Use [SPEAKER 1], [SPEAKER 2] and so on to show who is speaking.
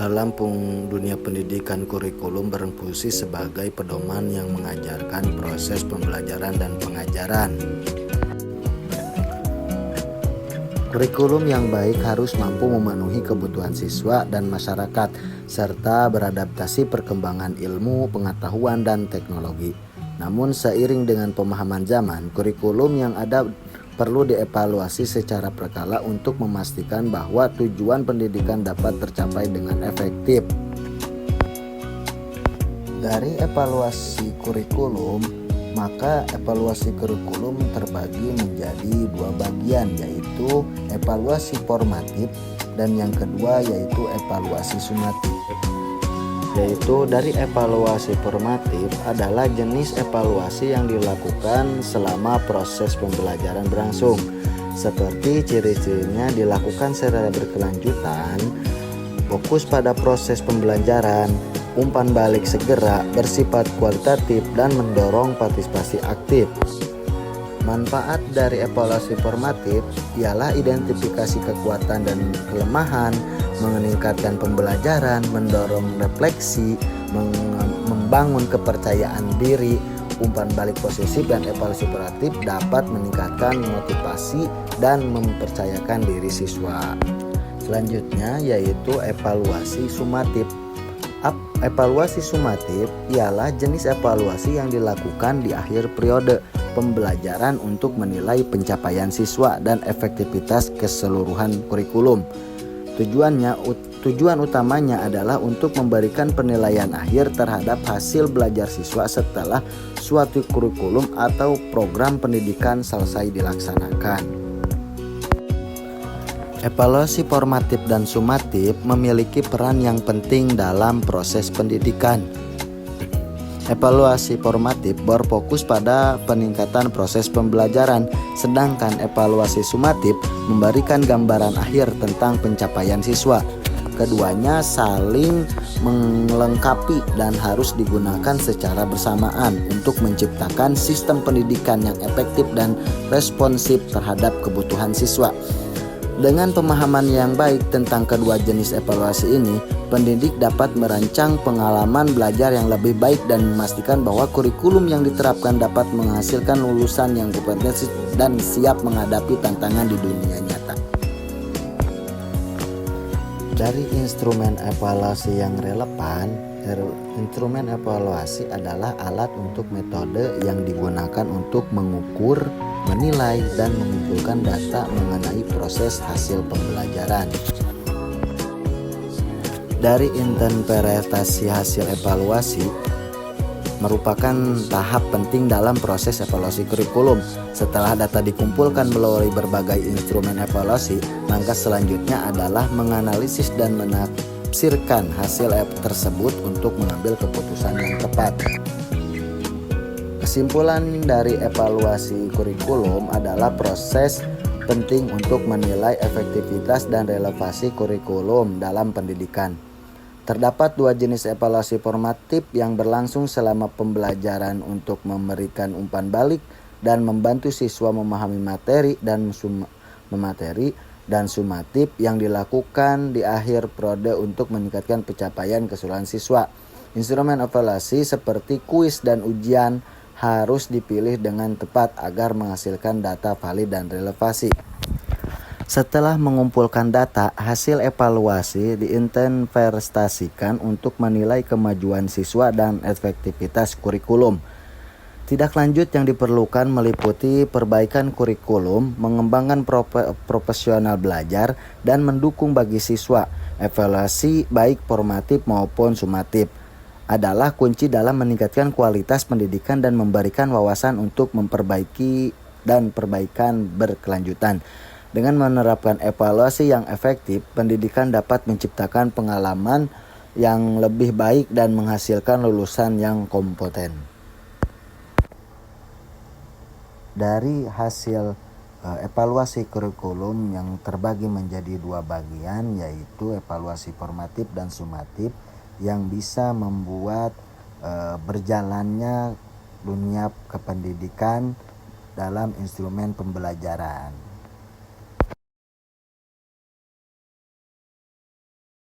[SPEAKER 1] Dalam dunia pendidikan, kurikulum berfungsi sebagai pedoman yang mengajarkan proses pembelajaran dan pengajaran. Kurikulum yang baik harus mampu memenuhi kebutuhan siswa dan masyarakat, serta beradaptasi perkembangan ilmu, pengetahuan, dan teknologi. Namun seiring dengan pemahaman zaman, kurikulum yang ada perlu dievaluasi secara berkala untuk memastikan bahwa tujuan pendidikan dapat tercapai dengan efektif. Dari evaluasi kurikulum, maka evaluasi kurikulum terbagi menjadi dua bagian, yaitu evaluasi formatif dan yang kedua yaitu evaluasi sumatif. Yaitu dari evaluasi formatif adalah jenis evaluasi yang dilakukan selama proses pembelajaran berlangsung. Seperti ciri-cirinya dilakukan secara berkelanjutan, fokus pada proses pembelajaran, umpan balik segera, bersifat kualitatif, dan mendorong partisipasi aktif. Manfaat dari evaluasi formatif ialah identifikasi kekuatan dan kelemahan, meningkatkan pembelajaran, mendorong refleksi, membangun kepercayaan diri. Umpan balik positif dan evaluasi formatif dapat meningkatkan motivasi dan mempercayakan diri siswa. Selanjutnya yaitu evaluasi sumatif. Evaluasi sumatif ialah jenis evaluasi yang dilakukan di akhir periode pembelajaran untuk menilai pencapaian siswa dan efektivitas keseluruhan kurikulum. Tujuan utamanya adalah untuk memberikan penilaian akhir terhadap hasil belajar siswa setelah suatu kurikulum atau program pendidikan selesai dilaksanakan. Evaluasi formatif dan sumatif memiliki peran yang penting dalam proses pendidikan. Evaluasi formatif berfokus pada peningkatan proses pembelajaran, sedangkan evaluasi sumatif memberikan gambaran akhir tentang pencapaian siswa. Keduanya saling melengkapi dan harus digunakan secara bersamaan untuk menciptakan sistem pendidikan yang efektif dan responsif terhadap kebutuhan siswa. Dengan pemahaman yang baik tentang kedua jenis evaluasi ini, pendidik dapat merancang pengalaman belajar yang lebih baik dan memastikan bahwa kurikulum yang diterapkan dapat menghasilkan lulusan yang berkompetensi dan siap menghadapi tantangan di dunia nyata. Dari instrumen evaluasi yang relevan, instrumen evaluasi adalah alat untuk metode yang digunakan untuk mengukur, menilai, dan mengumpulkan data mengenai proses hasil pembelajaran. Dari interpretasi hasil evaluasi merupakan tahap penting dalam proses evaluasi kurikulum. Setelah data dikumpulkan melalui berbagai instrumen evaluasi, langkah selanjutnya adalah menganalisis dan menafsirkan hasil tersebut untuk mengambil keputusan yang tepat. Kesimpulan dari evaluasi kurikulum adalah proses penting untuk menilai efektivitas dan relevansi kurikulum dalam pendidikan. Terdapat dua jenis evaluasi formatif yang berlangsung selama pembelajaran untuk memberikan umpan balik dan membantu siswa memahami materi dan sumatif yang dilakukan di akhir periode untuk meningkatkan pencapaian keseluruhan siswa. Instrumen evaluasi seperti kuis dan ujian harus dipilih dengan tepat agar menghasilkan data valid dan relevansi. Setelah mengumpulkan data, hasil evaluasi diinterpretasikan untuk menilai kemajuan siswa dan efektivitas kurikulum. Tindak lanjut yang diperlukan meliputi perbaikan kurikulum, mengembangkan profesional belajar, dan mendukung bagi siswa. Evaluasi baik formatif maupun sumatif adalah kunci dalam meningkatkan kualitas pendidikan dan memberikan wawasan untuk memperbaiki dan perbaikan berkelanjutan. Dengan menerapkan evaluasi yang efektif, pendidikan dapat menciptakan pengalaman yang lebih baik dan menghasilkan lulusan yang kompeten. Dari hasil evaluasi kurikulum yang terbagi menjadi dua bagian, yaitu evaluasi formatif dan sumatif, yang bisa membuat berjalannya dunia kependidikan dalam instrumen pembelajaran.